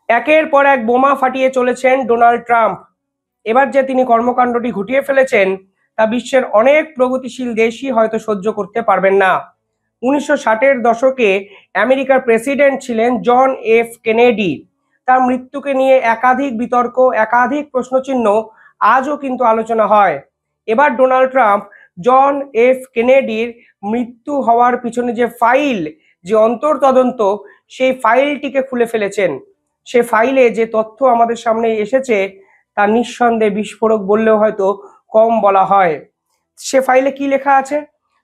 একের পর এক বোমা ফাটিয়ে চলেছেন ডোনাল্ড ট্রাম্প। এবার যে তিনি কর্মকাণ্ডটি ঘটিয়ে ফেলেছেন তা বিশ্বের অনেক প্রগতিশীল দেশই হয়তো সহ্য করতে পারবেন না। 1960-এর দশকে আমেরিকার প্রেসিডেন্ট ছিলেন জন এফ কেনেডি। তার মৃত্যুকে নিয়ে একাধিক বিতর্ক, একাধিক প্রশ্নচিহ্ন আজও কিন্তু আলোচনা হয়। এবার ডোনাল্ড ট্রাম্প জন এফ কেনেডির মৃত্যু হওয়ার পিছনে যে ফাইল, যে অন্তর্তদন্ত, সেই ফাইলটিকে খুলে ফেলেছেন। সে ফাইলে যে তথ্য আমাদের সামনে এসেছে তা নিঃসন্দেহে বিস্ফোরক বললেও হয়তো কম বলা হয়। সে ফাইলে কি লেখা আছে?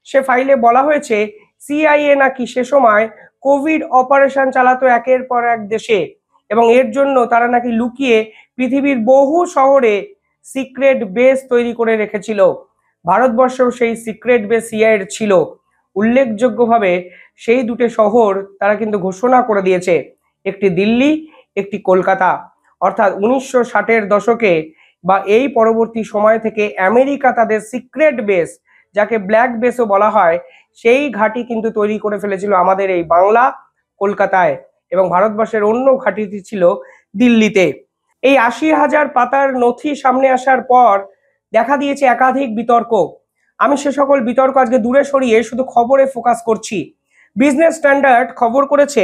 সে ফাইলে বলা হয়েছে সিআইএ নাকি সে সময় কোভিড অপারেশন চালাতো একের পর এক দেশে, এবং এর জন্য তারা নাকি লুকিয়ে পৃথিবীর বহু শহরে সিক্রেট বেস তৈরি করে রেখেছিল। ভারতবর্ষেও সেই সিক্রেট বেস সিআইএর ছিল। উল্লেখযোগ্যভাবে সেই দুটো শহর তারা কিন্তু ঘোষণা করে দিয়েছে, একটি দিল্লি, একটি কলকাতা। অর্থাৎ 1960-এর দশকে বা এই পরবর্তী সময় থেকে আমেরিকা তাদের সিক্রেট বেস, যাকে ব্ল্যাক বেসও বলা হয়, সেই ঘাঁটি কিন্তু তৈরি করে ফেলেছিল আমাদের এই বাংলা কলকাতায়, এবং ভারতবর্ষের অন্য ঘাঁটিটি ছিল দিল্লিতে। এই 80,000 পাতার নথি সামনে আসার পর দেখা দিয়েছে একাধিক বিতর্ক। আমি সে সকল বিতর্ক আজকে দূরে সরিয়ে শুধু খবরে ফোকাস করছি। বিজনেস স্ট্যান্ডার্ড খবর করেছে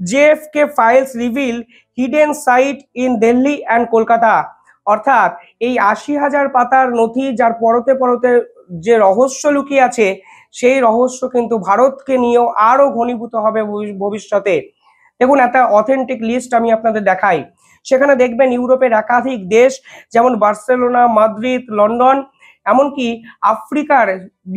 JFK files reveal hidden site in Delhi and Kolkata. অর্থাৎ এই 80,000 পাতার নথি যার পরতে পরতে যে রহস্য লুকিয়ে আছে, সেই রহস্য কিন্তু ভারতকে নিয়েও আরো ঘনীভূত হবে ভবিষ্যতে। দেখুন, একটা অথেন্টিক লিস্ট আমি আপনাদের দেখাই। সেখানে দেখবেন ইউরোপের একাধিক দেশ, যেমন বার্সেলোনা, মাদ্রিদ, লন্ডন, এমনকি আফ্রিকার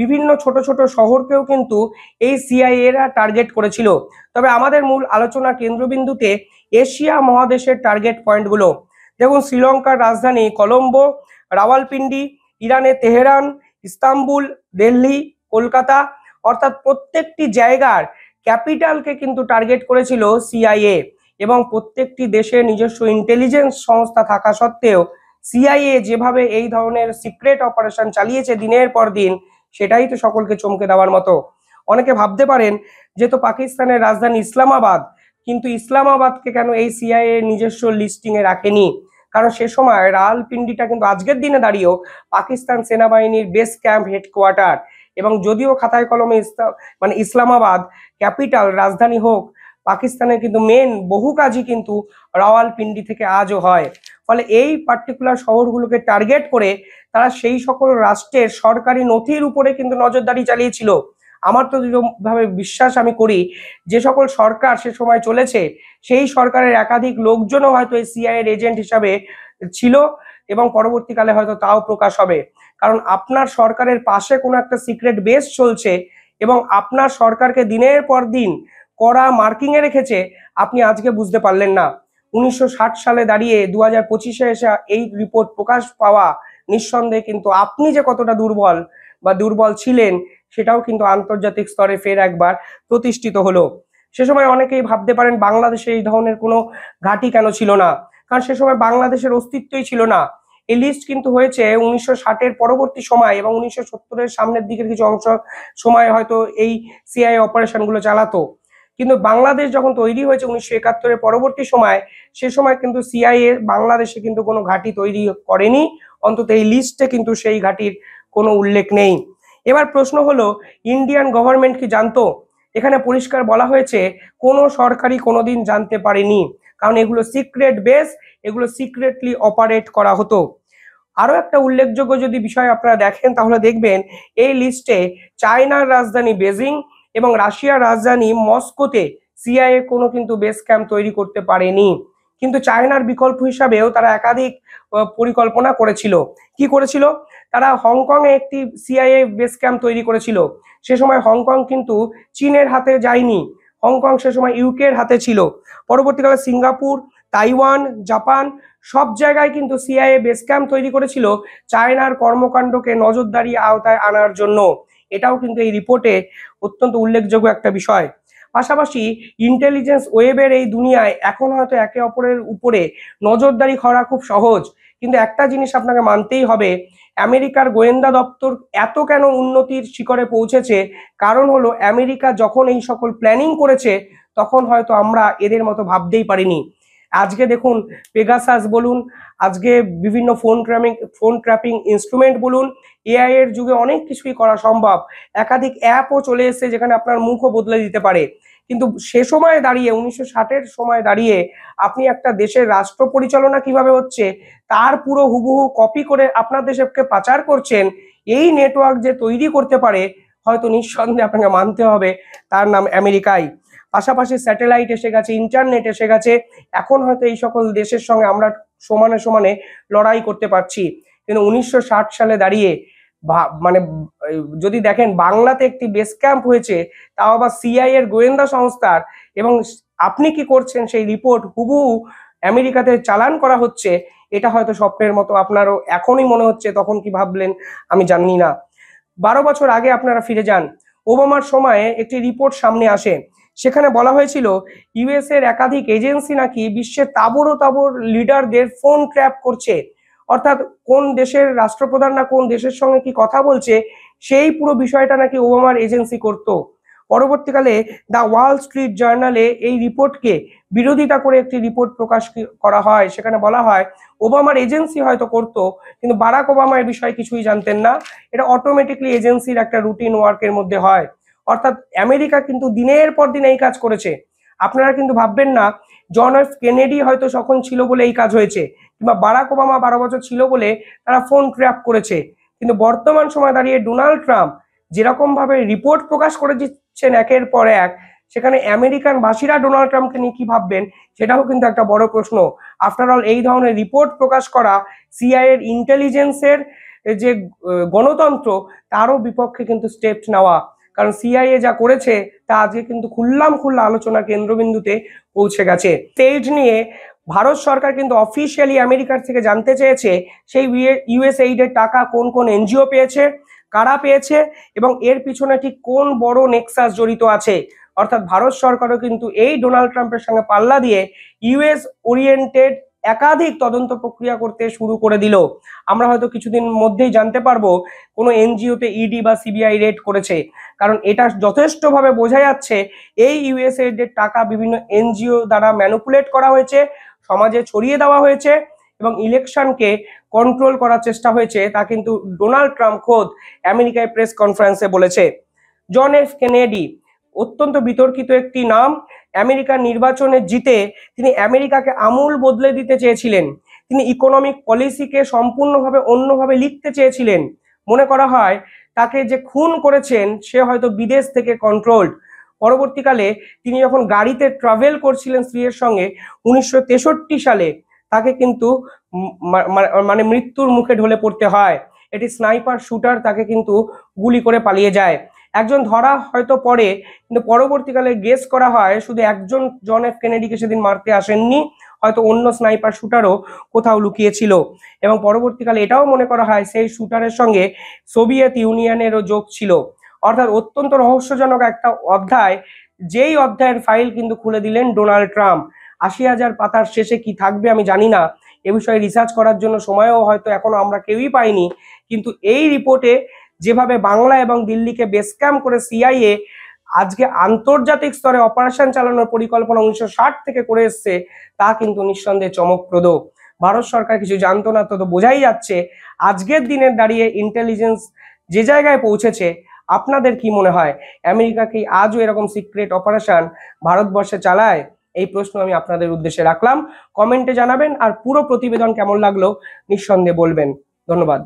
বিভিন্ন ছোট ছোট শহরকেও কিন্তু এই সিআইএরা টার্গেট করেছিল। তবে আমাদের মূল আলোচনা কেন্দ্রবিন্দুতে এশিয়া মহাদেশের টার্গেট পয়েন্টগুলো। দেখুন, শ্রীলঙ্কার রাজধানী কলম্বো, রাওয়ালপিন্ডি, ইরানের তেহরান, ইস্তাম্বুল, দিল্লি, কলকাতা, অর্থাৎ প্রত্যেকটি জায়গার ক্যাপিটালকে কিন্তু টার্গেট করেছিল সিআইএ। এবং প্রত্যেকটি দেশের নিজস্ব ইন্টেলিজেন্স সংস্থা থাকা সত্ত্বেও সিআইএ যেভাবে এই ধরনের সিক্রেট অপারেশন চালিয়েছে দিনের পর দিন, সেটাই তো সকলকে চমকে দেওয়ার মতো। অনেকে ভাবতে পারেন যে তো পাকিস্তানের রাজধানী ইসলামাবাদ, কিন্তু ইসলামাবাদকে কেন এই সিআইএ নিজস্ব লিস্টিং এ রাখেনি? কারণ সে সময় রাওয়ালপিন্ডিটা কিন্তু আজকের দিনে দাঁড়িয়েও পাকিস্তান সেনাবাহিনীর বেস ক্যাম্প, হেডকোয়ার্টার। এবং যদিও খাতায় কলমে মানে ইসলামাবাদ ক্যাপিটাল, রাজধানী হোক, পাকিস্তানের কিন্তু মেন বহু কাজই কিন্তু রাওয়ালপিন্ডি থেকে আজও হয়। ফলে এই পার্টিকুলার শহরগুলোকে টার্গেট করে তারা সেই সকল রাষ্ট্রের সরকারি নথির উপরে কিন্তু নজরদারি চালিয়েছিল। আমার তো দৃঢ়ভাবে বিশ্বাস আমি করি, যে সকল সরকার সে সময় চলেছে সেই সরকারের একাধিক লোকজনও হয়তো এই সিআইএর এজেন্ট হিসাবে ছিল, এবং পরবর্তীকালে হয়তো তাও প্রকাশ হবে। কারণ আপনার সরকারের পাশে কোনো একটা সিক্রেট বেস চলছে এবং আপনার সরকারকে দিনের পর দিন কড়া মার্কিং এ রেখেছে, আপনি আজকে বুঝতে পারলেন না। 1960 সালে দাঁড়িয়ে 2025-এ এসে এই রিপোর্ট প্রকাশ পাওয়া, নিঃসন্দেহে কিন্তু আপনি যে কতটা দুর্বল বা দুর্বল ছিলেন সেটাও কিন্তু আন্তর্জাতিক স্তরে ফের একবার প্রতিষ্ঠিত হলো। সে সময় অনেকেই ভাবতে পারেন বাংলাদেশে এই ধরনের কোনো ঘাঁটি কেন ছিল না, কারণ সে সময় বাংলাদেশের অস্তিত্বই ছিল না। এই লিস্ট কিন্তু হয়েছে 1960-এর পরবর্তী সময় এবং 1970-এর সামনের দিকের কিছু অংশ সময় হয়তো এই সিআইএ অপারেশন গুলো চালাতো। কিন্তু বাংলাদেশ যখন তৈরি হয়েছে 1971-এর পরবর্তী সময়, সে সময় কিন্তু সিআইএ বাংলাদেশে কিন্তু কোনো ঘাঁটি তৈরি করেনি, অন্তত এই লিস্টে কিন্তু সেই ঘাঁটির কোনো উল্লেখ নেই। এবার প্রশ্ন হলো, ইন্ডিয়ান গভর্নমেন্ট কি জানতো? এখানে পরিষ্কার বলা হয়েছে কোনো সরকারই কোনোদিন জানতে পারেনি, কারণ এগুলো সিক্রেট বেস, এগুলো সিক্রেটলি অপারেট করা হতো। আরো একটা উল্লেখযোগ্য যদি বিষয় আপনারা দেখেন তাহলে দেখবেন এই লিস্টে চায়নার রাজধানী বেজিং এবং রাশিয়ার রাজধানী মস্কোতে সিআইএ কোনো কিন্তু বেস ক্যাম্প তৈরি করতে পারেনি। কিন্তু চায়নার বিকল্প হিসাবেও তারা একাধিক পরিকল্পনা করেছিল। কি করেছিল? তারা হংকং এ একটি সিআইএ বেস ক্যাম্প তৈরি করেছিল। সে সময় হংকং কিন্তু চীনের হাতে যায়নি, হংকং সে সময় ইউকের হাতে ছিল। পরবর্তীকালে সিঙ্গাপুর, তাইওয়ান, জাপান, সব জায়গায় কিন্তু সিআইএ বেস ক্যাম্প তৈরি করেছিল চায়নার কর্মকাণ্ডকে নজরদারি আওতায় আনার জন্য। এটাও কিন্তু এই রিপোর্টে অত্যন্ত উল্লেখযোগ্য একটা বিষয়। পাশাপাশি ইন্টেলিজেন্স ওয়েবের এই দুনিয়ায় এখন হয়তো একে অপরের উপরে নজরদারি করা খুব সহজ, কিন্তু একটা জিনিস আপনাকে মানতেই হবে, আমেরিকার গোয়েন্দা দপ্তর এত কেন উন্নতির শিখরে পৌঁছেছে, কারণ হলো আমেরিকা যখন এই সকল প্ল্যানিং করেছে তখন হয়তো আমরা এদের মতো ভাবতেই পারিনি। আজকে দেখুন পেগাসাস বলুন, আজকে বিভিন্ন ফোন ট্র্যাপিং ইনস্ট্রুমেন্ট বলুন, এআই এর যুগে অনেক কিছুই করা সম্ভব। একাধিক অ্যাপও চলে এসেছে যেখানে আপনার মুখও বদলে দিতে পারে। কিন্তু সে সময় দাঁড়িয়ে 1960-এর সময় দাঁড়িয়ে আপনি একটা দেশের রাষ্ট্র পরিচালনা কিভাবে হচ্ছে তার পুরো হুবহু কপি করে আপনার দেশকে পাচার করছেন, এই নেটওয়ার্ক যে তৈরি করতে পারে হয়তো নিঃসন্দেহে আপনাকে মানতে হবে তার নাম আমেরিকাই। পাশাপাশি স্যাটেলাইট এসে গেছে, ইন্টারনেট এসে গেছে, এখন হয়তো এই সকল দেশের সঙ্গে আমরা সমানে সমানে লড়াই করতে পারছি। কিন্তু 1960 সালে দাঁড়িয়ে মানে যদি দেখেন বাংলাতে একটি বেস ক্যাম্প হয়েছে, তাও আবার সিআই এর গোয়েন্দা সংস্থার, এবং আপনি কি করছেন সেই রিপোর্ট হুবহু আমেরিকাতে চালান করা হচ্ছে, এটা হয়তো স্বপ্নের মতো আপনারও এখনই মনে হচ্ছে, তখন কি ভাবলেন আমি জানি না। 12 বছর আগে আপনারা ফিরে যান, ওবামার সময়ে একটি রিপোর্ট সামনে আসে, সেখানে বলা হয়েছিল ইউএস এর একাধিক এজেন্সি নাকি বিশ্বের তাবড় তাবড় লিডারদের ফোন ট্র্যাপ করছে। অর্থাৎ কোন দেশের রাষ্ট্রপ্রধান না কোন দেশের সঙ্গে কি কথা বলছে সেই পুরো বিষয়টা নাকি ওবামার এজেন্সি করত। পরবর্তীকালে দ্য ওয়াল স্ট্রিট জার্নালে এই রিপোর্টকে বিরোধিতা করে একটি রিপোর্ট প্রকাশ করা হয়, সেখানে বলা হয় ওবামার এজেন্সি হয়তো করতো কিন্তু বারাক ওবামা এর বিষয়ে কিছুই জানতেন না, এটা অটোমেটিকলি এজেন্সির একটা রুটিন ওয়ার্কের মধ্যে হয়। অর্থাৎ আমেরিকা কিন্তু দিনের পর দিন এই কাজ করেছে। আপনারা কিন্তু ভাববেন না জন এফ কেনেডি হয়তো তখন ছিল বলে এই কাজ হয়েছে, কিংবা বারাক ওবামা 12 বছর ছিল বলে তারা ফোন ট্র্যাপ করেছে। কিন্তু বর্তমান সময় দাঁড়িয়ে ডোনাল্ড ট্রাম্প যেরকম ভাবে রিপোর্ট প্রকাশ করে দিচ্ছেন একের পর এক, সেখানে আমেরিকান বাসীরা ডোনাল্ড ট্রাম্পকে নিয়ে কি ভাববেন সেটাও কিন্তু একটা বড় প্রশ্ন। আফটার অল এই ধরনের রিপোর্ট প্রকাশ করা সিআইএ এর ইন্টেলিজেন্সের যে গণতন্ত্র তারও বিপক্ষে কিন্তু স্টেপ নেওয়া, কারণ সিআইএ যা করেছে তা আজকে কিন্তু খুল্লা আলোচনার কেন্দ্রবিন্দুতে পৌঁছে গেছে। স্টেট নিয়ে ভারত সরকার কিন্তু অফিসিয়ালি আমেরিকার থেকে জানতে চেয়েছে সেই ইউএসএইডের টাকা কোন কোন এনজিও পেয়েছে, কারা পেয়েছে, এবং এর পিছনে ঠিক কোন বড় নেক্সাস জড়িত আছে। অর্থাৎ ভারত সরকারও কিন্তু এই ডোনাল্ড ট্রাম্পের সঙ্গে পাল্লা দিয়ে ইউএস ওরিয়েন্টেড একাধিক তদন্ত প্রক্রিয়া করতে শুরু করে দিল। আমরা হয়তো কিছুদিন মধ্যেই জানতে পারবো কোনো এনজিওতে ইডি বা সিবিআই রেড করেছে, কারণ এটা যথেষ্টভাবে বোঝা যাচ্ছে এই ইউএসএইড এর টাকা বিভিন্ন এনজিও দ্বারা ম্যানিপুলেট করা হয়েছে, সমাজে ছড়িয়ে দেওয়া হয়েছে, এবং ইলেকশনকে কন্ট্রোল করার চেষ্টা হয়েছে, তা কিন্তু ডোনাল্ড ট্রাম্প খোদ আমেরিকায় প্রেস কনফারেন্সে বলেছে। জন এফ কেনেডি অত্যন্ত বিতর্কিত একটি নাম। আমেরিকার নির্বাচনে জিতে তিনি আমেরিকাকে আমূল বদলে দিতে চেয়েছিলেন, তিনি ইকোনমিক পলিসিকে সম্পূর্ণভাবে অন্যভাবে লিখতে চেয়েছিলেন। মনে করা হয় তাকে যে খুন করেছেন সে হয়তো বিদেশ থেকে কন্ট্রোলড। পরবর্তীকালে তিনি যখন গাড়িতে ট্রাভেল করছিলেন স্ত্রীর সঙ্গে 1963 সালে তাকে কিন্তু মানে মৃত্যুর মুখে ঢলে পড়তে হয়। এটি স্নাইপার শুটার তাকে কিন্তু গুলি করে পালিয়ে যায়। একজন ধরা হয়তো পড়ে, কিন্তু পরবর্তীকালে গেস করা হয় শুধু একজন জন এফ কেনেডিকে সেদিন মারতে আসেননি, হয়তো অন্য স্নাইপার শুটারও কোথাও লুকিয়েছিল। এবং পরবর্তীকালে এটাও মনে করা হয় সেই শুটারের সঙ্গে সোভিয়েত ইউনিয়নেরও যোগ ছিল। অর্থাৎ অত্যন্ত রহস্যজনক একটা অধ্যায়, যেই অধ্যায়ের ফাইল কিন্তু খুলে দিলেন ডোনাল্ড ট্রাম্প। 80,000 পাতার শেষে কি থাকবে আমি জানি না, এ বিষয়ে রিসার্চ করার জন্য সময়ও হয়তো এখনো আমরা কেউই পাইনি। কিন্তু এই রিপোর্টে যেভাবে বাংলা এবং দিল্লিকে বেস ক্যাম্প করে সিআইএ আজকে আন্তর্জাতিক স্তরে অপারেশন চালানোর পরিকল্পনা 1960 থেকে করে এসছে, তা কিন্তু নিঃসন্দেহে চমকপ্রদ। ভারত সরকার কিছু জানতো না, তো বোঝাই যাচ্ছে আজকের দিনের দাঁড়িয়ে ইন্টেলিজেন্স যে জায়গায় পৌঁছেছে। আপনাদের কি মনে হয় আমেরিকা কি আজও এরকম সিক্রেট অপারেশন ভারতবর্ষে চালায়? এই প্রশ্ন আমি আপনাদের উদ্দেশ্যে রাখলাম, কমেন্টে জানাবেন। আর পুরো প্রতিবেদন কেমন লাগলো নিঃসন্দেহে বলবেন। ধন্যবাদ।